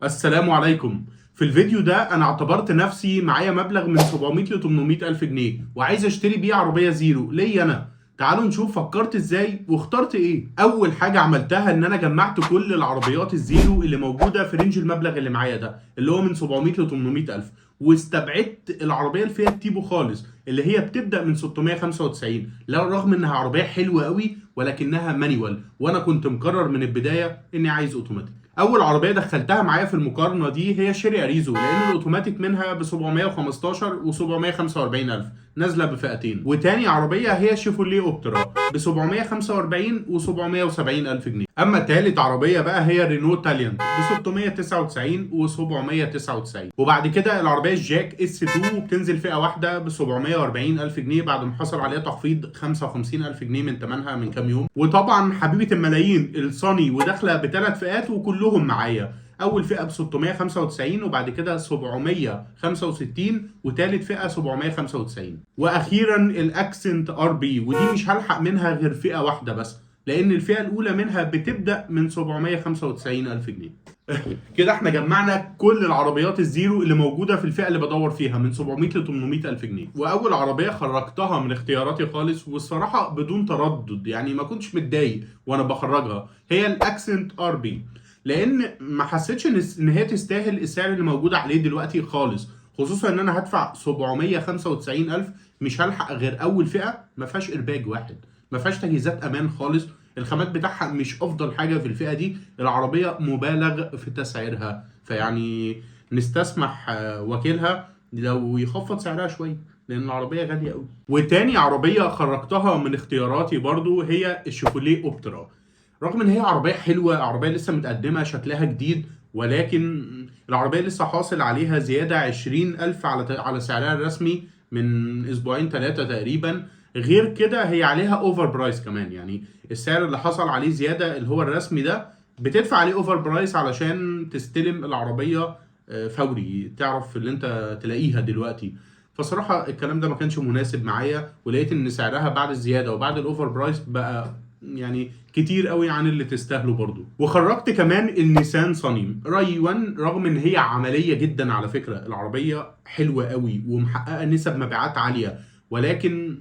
السلام عليكم. في الفيديو ده انا اعتبرت نفسي معايا مبلغ من 700 ل 800 الف جنيه وعايز اشتري بيه عربيه زيرو ليا انا. تعالوا نشوف فكرت ازاي واخترت ايه. اول حاجه عملتها ان انا جمعت كل العربيات الزيرو اللي موجوده في رينج المبلغ اللي معايا ده اللي هو من 700 ل 800 الف، واستبعدت العربيه الفيات تيبو خالص اللي هي بتبدا من 695، لا رغم انها عربيه حلوه قوي ولكنها مانيوال، وانا كنت مقرر من البدايه اني عايز اوتوماتيك. اول عربيه دخلتها معايا في المقارنه دي هي شيري اريزو، لان الاوتوماتيك منها ب 715 و 745 الف، نازله بفئتين. وتاني عربيه هي شيفوليه اوبترا ب 745 و 770 الف جنيه. اما تالت عربيه بقى هي رينو تاليانت ب 699 و 799. وبعد كده العربيه الجاك اس 2 بتنزل فئه واحده ب 740 الف جنيه بعد ما حصل عليها تخفيض 55 الف جنيه من ثمنها من كام يوم. وطبعا حبيبه الملايين الصاني وداخله بثلاث فئات وكلهم معايا. اول فئه ب 695 وبعد كده 765 وثالث فئه 795. واخيرا الاكسنت ار بي، ودي مش هلحق منها غير فئه واحده بس لان الفئه الاولى منها بتبدا من 795 الف جنيه. كده احنا جمعنا كل العربيات الزيرو اللي موجوده في الفئه اللي بدور فيها من 700 ل 800 الف جنيه. واول عربيه خرجتها من اختياراتي خالص والصراحه بدون تردد، يعني ما كنتش متضايق وانا بخرجها، هي الاكسنت ار بي، لان ما حسيتش ان هي تستاهل السعر اللي موجود عليه دلوقتي خالص، خصوصا ان انا هدفع 795 الف، مش هلحق غير اول فئه ما فيهاش ارباج واحد، ما فيهاش تجهيزات امان خالص، الخامات بتاعها مش افضل حاجه في الفئه دي، العربيه مبالغ في تسعيرها، فيعني نستسمح وكيلها لو يخفض سعرها شويه لان العربيه غاليه قوي. وتاني عربيه خرجتها من اختياراتي برضو هي الشيفوليه اوبترا، رغم ان هي عربيه حلوه، عربيه لسه متقدمه شكلها جديد، ولكن العربيه لسه حاصل عليها زياده 20,000 على سعرها الرسمي من اسبوعين ثلاثه تقريبا. غير كده هي عليها اوفر برايس كمان، يعني السعر اللي حصل عليه زياده اللي هو الرسمي ده بتدفع عليه اوفر برايس علشان تستلم العربيه فوري، تعرف اللي انت تلاقيها دلوقتي. فصراحه الكلام ده ما كانش مناسب معايا، ولقيت ان سعرها بعد الزياده وبعد الاوفر برايس بقى يعني كتير قوي عن اللي تستاهله برضو. وخرجت كمان النيسان صني راي 1، رغم ان هي عمليه جدا، على فكره العربيه حلوه قوي ومحققه نسب مبيعات عاليه، ولكن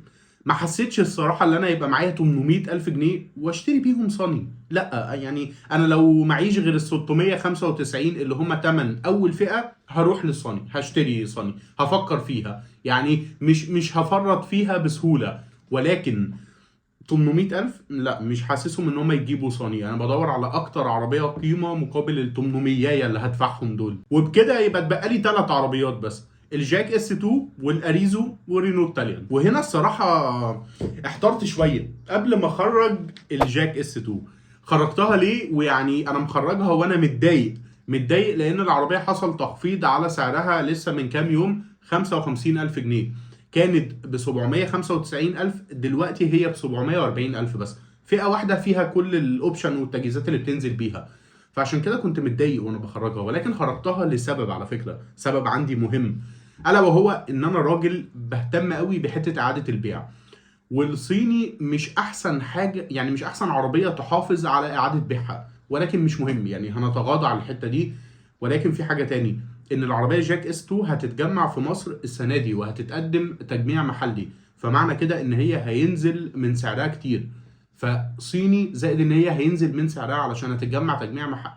ما حسيتش الصراحه ان انا يبقى معايا 800 الف جنيه واشتري بيهم صني. لا يعني انا لو معيش غير ال 695 اللي هم تمن اول فئه هروح للصني، هشتري صني، هفكر فيها، يعني مش هفرط فيها بسهوله. ولكن 800,000 لا، مش حاسسهم ان هم يجيبوا صني، انا بدور على اكتر عربيه قيمه مقابل ال 800 اللي هدفعهم دول. وبكده يبقى اتبقى لي ثلاث عربيات بس، الجاك اس 2 والاريزو ورينو تاليان. وهنا الصراحه احترت شويه قبل ما اخرج الجاك اس 2. خرجتها ليه؟ ويعني انا مخرجها وانا متضايق لان العربيه حصل تخفيض على سعرها لسه من كام يوم، 55,000 جنيه، كانت ب 795,000 دلوقتي هي ب 740,000 بس، فئة واحدة فيها كل الاوبشن والتجهيزات اللي بتنزل بيها. فعشان كده كنت متضايق وانا بخرجها، ولكن خرجتها لسبب، على فكرة سبب عندي مهم، الا وهو ان انا راجل بهتم قوي بحتة اعادة البيع، والصيني مش احسن حاجة، يعني مش احسن عربية تحافظ على اعادة بيعها، ولكن مش مهم يعني هنتغاضى على الحتة دي. ولكن في حاجة تاني، ان العربيه جاك اس 2 هتتجمع في مصر السنه دي وهتتقدم تجميع محلي، فمعنى كده ان هي هينزل من سعرها كتير، فصيني زائد ان هي هينزل من سعرها علشان هتتجمع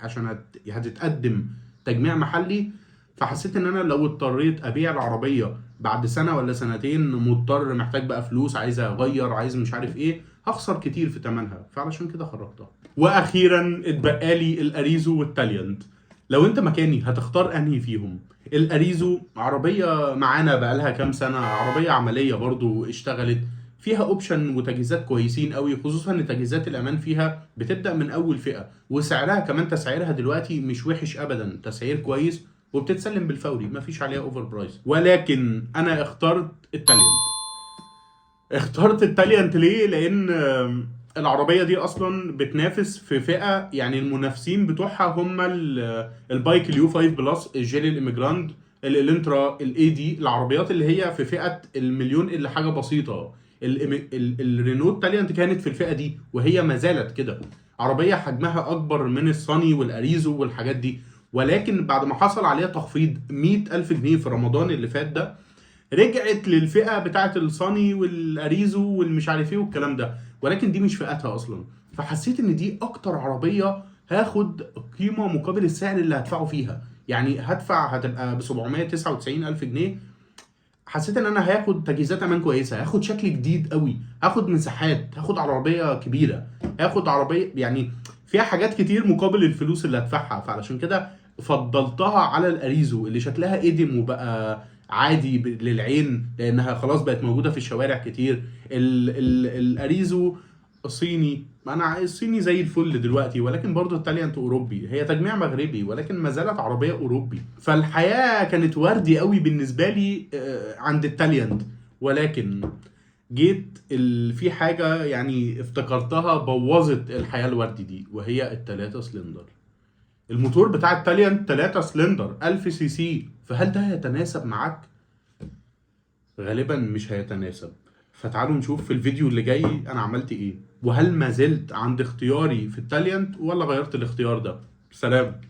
عشان هتتقدم تجميع محلي. فحسيت ان انا لو اضطريت ابيع العربيه بعد سنه ولا سنتين، مضطر محتاج بقى فلوس، عايز اغير، عايز مش عارف ايه، هخسر كتير في ثمنها، فعلشان كده خرجتها. واخيرا اتبقى لي الاريزو والتاليانت. لو انت مكاني هتختار انهي فيهم؟ الاريزو عربيه معانا بقالها كام سنه، عربيه عمليه برضو، اشتغلت فيها اوبشن وتجهيزات كويسين قوي، خصوصا ان تجهيزات الامان فيها بتبدا من اول فئه، وسعرها كمان تسعيرها دلوقتي مش وحش ابدا، تسعير كويس، وبتتسلم بالفوري مفيش عليها اوفر برايس. ولكن انا اخترت التاليانت ليه؟ لان العربيه دي اصلا بتنافس في فئه، يعني المنافسين بتوعها هم البايك اليو 5 بلس، الجيلي الاميجراند، الالنترا، الاي دي، العربيات اللي هي في فئه المليون اللي حاجه بسيطه. الرينو تاليانت كانت في الفئه دي وهي ما زالت كده، عربيه حجمها اكبر من الصني والاريزو والحاجات دي، ولكن بعد ما حصل عليها تخفيض 100,000 جنيه في رمضان اللي فات ده، رجعت للفئه بتاعه الصاني والاريزو والمش عارف ايه والكلام ده، ولكن دي مش فئتها اصلا. فحسيت ان دي اكتر عربيه هاخد قيمه مقابل السعر اللي هدفعه فيها. يعني هتبقى ب 799 الف جنيه. حسيت ان انا هاخد تجهيزات امان كويسه، هاخد شكل جديد قوي، هاخد مساحات، هاخد عربيه كبيره، هاخد عربيه يعني فيها حاجات كتير مقابل الفلوس اللي هدفعها. فعلشان كده فضلتها على الاريزو اللي شكلها قدم وبقى عادي للعين، لانها خلاص بقت موجوده في الشوارع كتير. الاريزو صيني، ما انا الصيني زي الفل دلوقتي، ولكن برضه التاليانت اوروبي، هي تجميع مغربي ولكن ما زالت عربيه اوروبي. فالحياه كانت وردي قوي بالنسبه لي عند التاليانت. ولكن جيت في حاجه يعني افتكرتها بوظت الحياه الوردي دي، وهي التلاتة سلندر. الموتور بتاع التاليانت 3 سلندر 1000 سي سي، فهل ده يتناسب معاك؟ غالبا مش هيتناسب. فتعالوا نشوف في الفيديو اللي جاي انا عملت ايه، وهل ما زلت عند اختياري في التاليانت ولا غيرت الاختيار ده. سلام.